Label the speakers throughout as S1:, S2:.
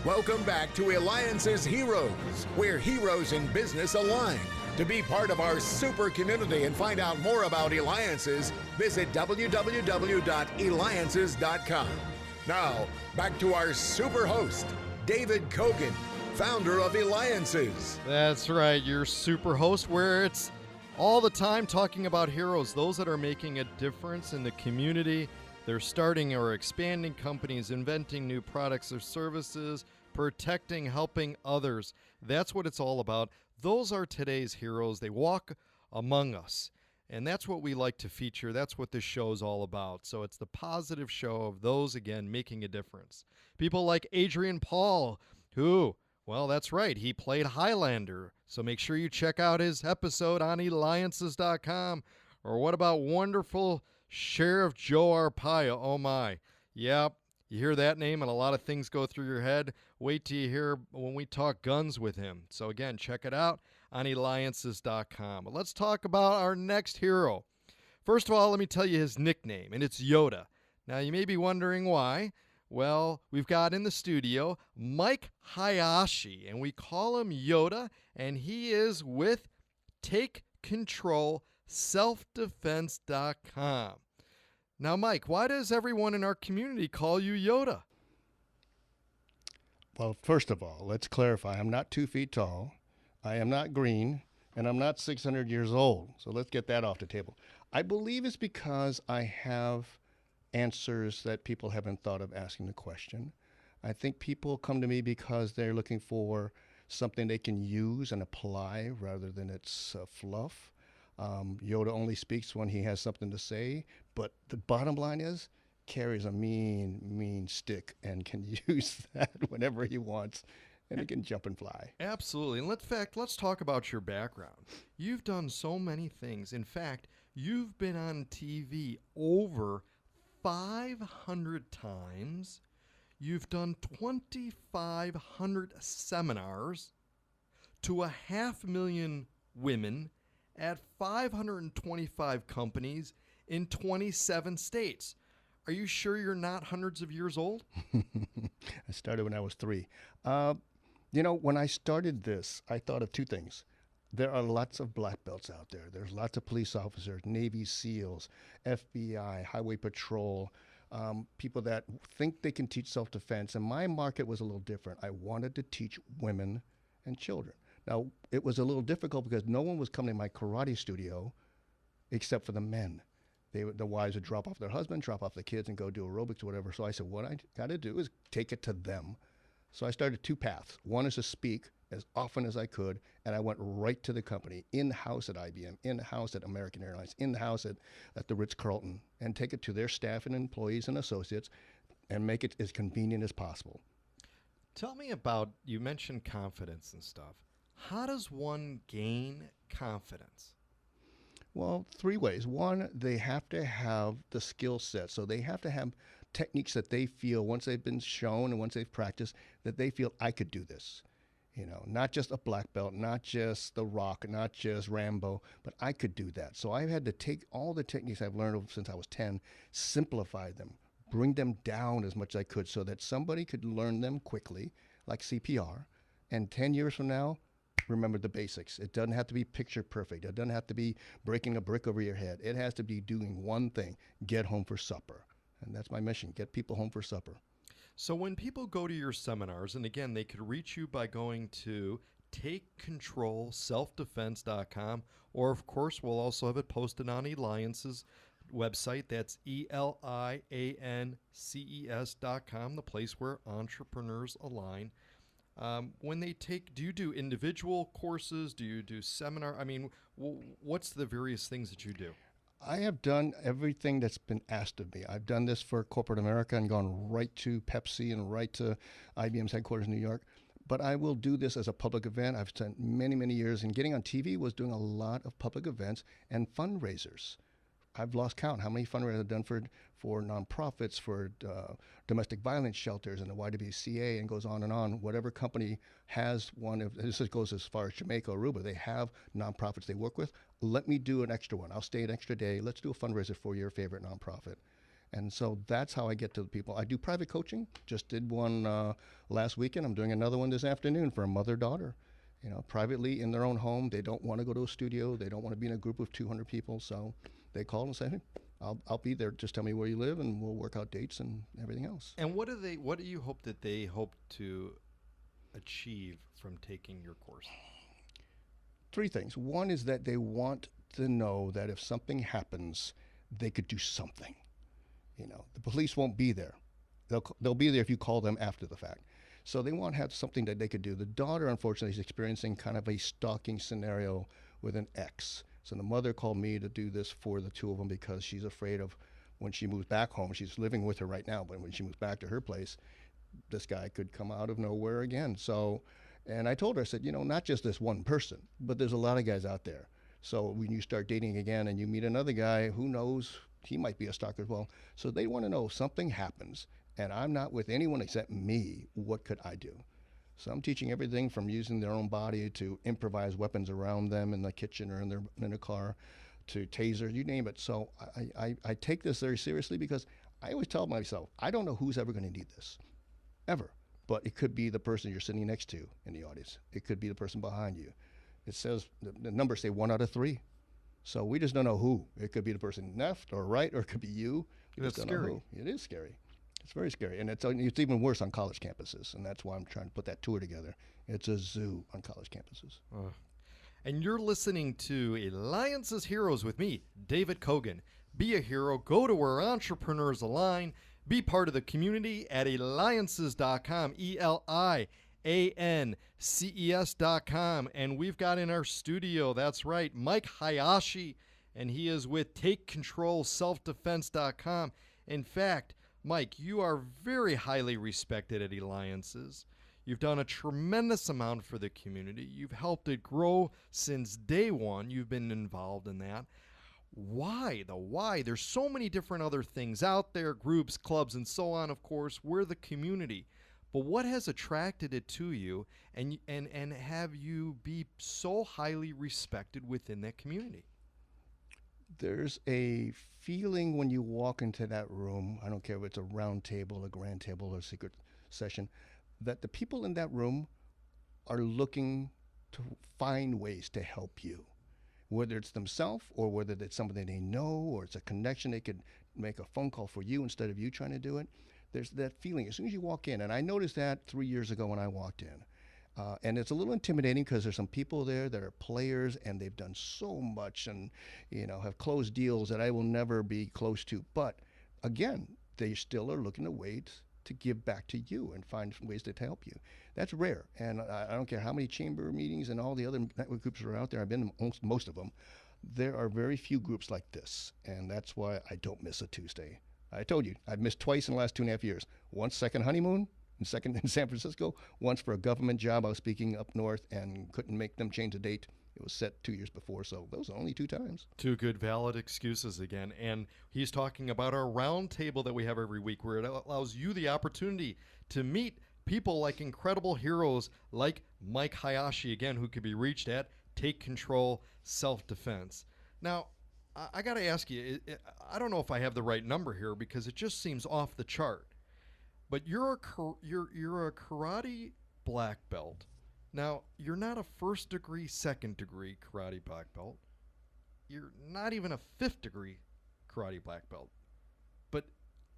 S1: Welcome back to Eliances Heroes, where heroes in business align. To be part of our super community and find out more about Eliances, visit www.eliances.com. Now, back to our super host, David Kogan, founder of Eliances.
S2: That's right, your super host, where it's all the time talking about heroes, those that are making a difference in the community. They're starting or expanding companies, inventing new products or services, protecting, helping others. That's what it's all about. Those are today's heroes. They walk among us. And that's what we like to feature. That's what this show is all about. So it's the positive show of those, again, making a difference. People like Adrian Paul, who, well, that's right, he played Highlander. So make sure you check out his episode on Eliances.com. Or what about wonderful Sheriff Joe Arpaio? Oh, my. Yep. You hear that name and a lot of things go through your head. Wait till you hear when we talk guns with him. So, again, check it out on Eliances.com. But let's talk about our next hero. First of all, let me tell you his nickname, and it's Yoda. Now, you may be wondering why. Well, we've got in the studio Mike Hayashi, and we call him Yoda, and he is with Take Control selfdefense.com. Now, Mike, why does everyone in our community call you Yoda?
S3: Well, first of all, let's clarify. I'm not 2 feet tall. I am not green, and I'm not 600 years old. So let's get that off the table. I believe it's because I have answers that people haven't thought of asking the question. I think people come to me because they're looking for something they can use and apply rather than it's fluff. Yoda only speaks when he has something to say, but the bottom line is, carries a mean stick and can use that whenever he wants, and he can jump and fly.
S2: Absolutely. And let's talk about your background. You've done so many things. In fact, you've been on TV over 500 times. You've done 2,500 seminars to 500,000 women at 525 companies in 27 states. Are you sure you're not hundreds of years old?
S3: I started when I was 3. When I started this, I thought of 2 things. There are lots of black belts out there. There's lots of police officers, Navy SEALs, FBI, Highway Patrol, people that think they can teach self-defense. And my market was a little different. I wanted to teach women and children. Now, it was a little difficult because no one was coming to my karate studio except for the men. The wives would drop off their husband, drop off the kids, and go do aerobics or whatever. So I said, what I got to do is take it to them. So I started 2 paths. One is to speak as often as I could, and I went right to the company, in-house at IBM, in-house at American Airlines, in-house at the Ritz-Carlton, and take it to their staff and employees and associates and make it as convenient as possible.
S2: Tell me about, you mentioned confidence and stuff. How does one gain confidence?
S3: Well, 3 ways. One, they have to have the skill set. So they have to have techniques that they feel, once they've been shown and once they've practiced, that they feel, I could do this. Not just a black belt, not just The Rock, not just Rambo, but I could do that. So I've had to take all the techniques I've learned since I was 10, simplify them, bring them down as much as I could so that somebody could learn them quickly, like CPR, and 10 years from now, remember the basics. It doesn't have to be picture perfect. It doesn't have to be breaking a brick over your head. It has to be doing one thing, get home for supper. And that's my mission, get people home for supper.
S2: So when people go to your seminars, and again, they could reach you by going to takecontrolselfdefense.com, or of course, we'll also have it posted on Eliances website. That's ELIANCES.com, the place where entrepreneurs align. When they take, do you do individual courses? Do you do seminar? I mean, what's the various things that you do?
S3: I have done everything that's been asked of me. I've done this for corporate America and gone right to Pepsi and right to IBM's headquarters in New York. But I will do this as a public event. I've spent many, many years, and getting on TV was doing a lot of public events and fundraisers. I've lost count how many fundraisers I've done for nonprofits, for domestic violence shelters, and the YWCA, and goes on and on. Whatever company has one, if this goes as far as Jamaica or Aruba, they have nonprofits they work with. Let me do an extra one. I'll stay an extra day. Let's do a fundraiser for your favorite nonprofit. And so that's how I get to the people. I do private coaching. Just did one last weekend. I'm doing another one this afternoon for a mother-daughter. Privately in their own home. They don't want to go to a studio. They don't want to be in a group of 200 people. So they call and say, hey, I'll be there. Just tell me where you live, and we'll work out dates and everything else.
S2: And what do you hope that they hope to achieve from taking your course?
S3: 3 things. One is that they want to know that if something happens, they could do something. The police won't be there. They'll be there if you call them after the fact. So they want to have something that they could do. The daughter, unfortunately, is experiencing kind of a stalking scenario with an ex. So the mother called me to do this for the 2 of them because she's afraid of when she moves back home. She's living with her right now, but when she moves back to her place, this guy could come out of nowhere again. So, and I told her, I said, not just this one person, but there's a lot of guys out there. So when you start dating again and you meet another guy, who knows, he might be a stalker as well. So they want to know if something happens and I'm not with anyone except me, what could I do? So I'm teaching everything from using their own body to improvise weapons around them in the kitchen or in a car, to tasers, you name it. So I take this very seriously because I always tell myself, I don't know who's ever going to need this, ever. But it could be the person you're sitting next to in the audience. It could be the person behind you. It says, the numbers say 1 out of 3. So we just don't know who. It could be the person left or right, or it could be you.
S2: That's scary.
S3: It is scary. It's very scary. And it's even worse on college campuses. And that's why I'm trying to put that tour together. It's a zoo on college campuses.
S2: And you're listening to Eliances Heroes with me, David Kogan. Be a hero. Go to where entrepreneurs align. Be part of the community at Eliances.com, ELIANCES.com. And we've got in our studio, that's right, Mike Hayashi, and he is with TakeControlSelfDefense.com. In fact, Mike, you are very highly respected at Eliances. You've done a tremendous amount for the community. You've helped it grow since day one. You've been involved in that. Why? There's so many different other things out there, groups, clubs, and so on, of course. We're the community. But what has attracted it to you and have you be so highly respected within that community?
S3: There's a feeling when you walk into that room, I don't care if it's a round table, a grand table, or a secret session, that the people in that room are looking to find ways to help you. Whether it's themselves or whether it's somebody they know or it's a connection, they could make a phone call for you instead of you trying to do it. There's that feeling as soon as you walk in, and I noticed that 3 years ago when I walked in. And it's a little intimidating because there's some people there that are players and they've done so much and, have closed deals that I will never be close to. But again, they still are looking at ways to give back to you and find ways to help you. That's rare. And I don't care how many chamber meetings and all the other network groups are out there. I've been to most of them. There are very few groups like this. And that's why I don't miss a Tuesday. I told you, I've missed twice in the last 2.5 years. Once second honeymoon, and second in San Francisco. Once for a government job. I was speaking up north and couldn't make them change the date. It was set 2 years before, so those are only 2 times.
S2: 2 good, valid excuses again. And he's talking about our round table that we have every week where it allows you the opportunity to meet people like incredible heroes like Mike Hayashi, again, who could be reached at Take Control Self-Defense. Now, I got to ask you, I don't know if I have the right number here because it just seems off the chart. But you're a karate black belt. Now, you're not a first degree, second degree karate black belt. You're not even a 5th degree karate black belt. But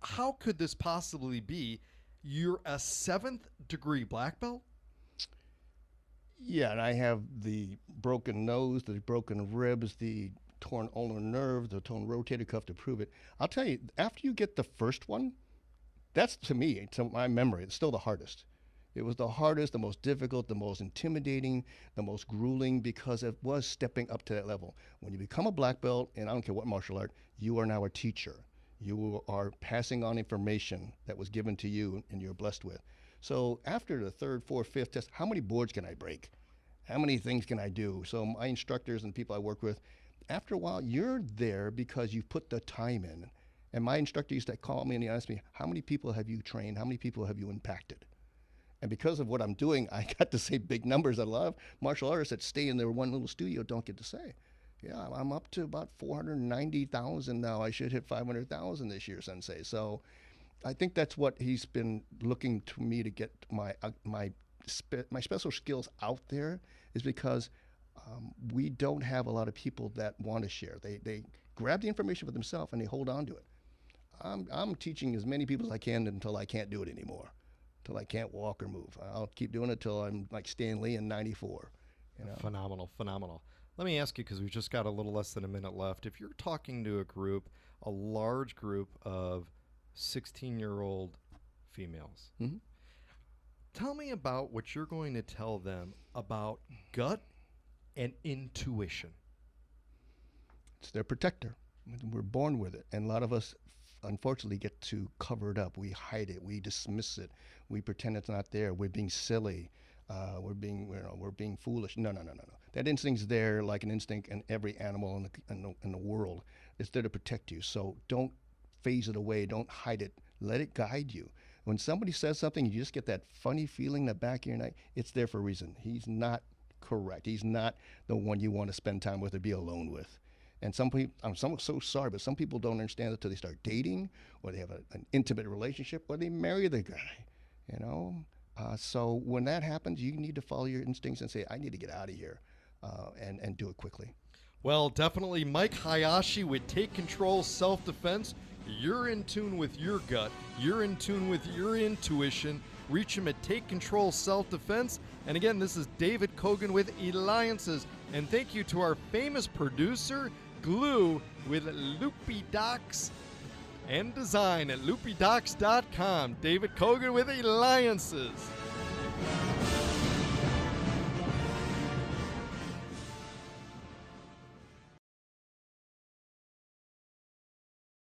S2: how could this possibly be? You're a 7th degree black belt?
S3: Yeah, and I have the broken nose, the broken ribs, the torn ulnar nerve, the torn rotator cuff to prove it. I'll tell you, after you get the first one, that's, to me, to my memory, it's still the hardest. It was the hardest, the most difficult, the most intimidating, the most grueling, because it was stepping up to that level. When you become a black belt, and I don't care what martial art, you are now a teacher. You are passing on information that was given to you and you're blessed with. So after the 3rd, 4th, 5th test, how many boards can I break? How many things can I do? So my instructors and people I work with, after a while, you're there because you've put the time in. And my instructor used to call me and he asked me, how many people have you trained? How many people have you impacted? And because of what I'm doing, I got to say big numbers that a lot of martial artists that stay in their one little studio don't get to say. Yeah, I'm up to about 490,000 now. I should hit 500,000 this year, Sensei. So I think that's what he's been looking to me to get my special skills out there, is because we don't have a lot of people that want to share. They grab the information for themselves and they hold on to it. I'm teaching as many people as I can until I can't do it anymore, until I can't walk or move. I'll keep doing it till I'm like Stan Lee in '94. You know?
S2: Phenomenal, phenomenal. Let me ask you, because we've just got a little less than a minute left. If you're talking to a group, a large group of 16-year-old females,
S3: Mm-hmm.
S2: tell me about what you're going to tell them about gut and intuition.
S3: It's their protector. We're born with it, and a lot of us unfortunately get to cover it up. We hide it. We dismiss it. We pretend it's not there. We're being silly. We're being foolish. No. That instinct's there, like an instinct in every animal in the world. It's there to protect you. So don't phase it away. Don't hide it. Let it guide you. When somebody says something, you just get that funny feeling in the back of your neck. It's there for a reason. He's not correct. He's not the one you want to spend time with or be alone with. And some people, I'm so sorry, but some people don't understand it until they start dating, or they have an intimate relationship, or they marry the guy, you know? So when that happens, you need to follow your instincts and say, I need to get out of here, and do it quickly.
S2: Well, definitely Mike Hayashi with Take Control Self-Defense. You're in tune with your gut. You're in tune with your intuition. Reach him at Take Control Self-Defense. And again, this is David Kogan with Eliances. And thank you to our famous producer, Glue, with Loopy Docs and design at loopydocs.com. David Kogan with Eliances.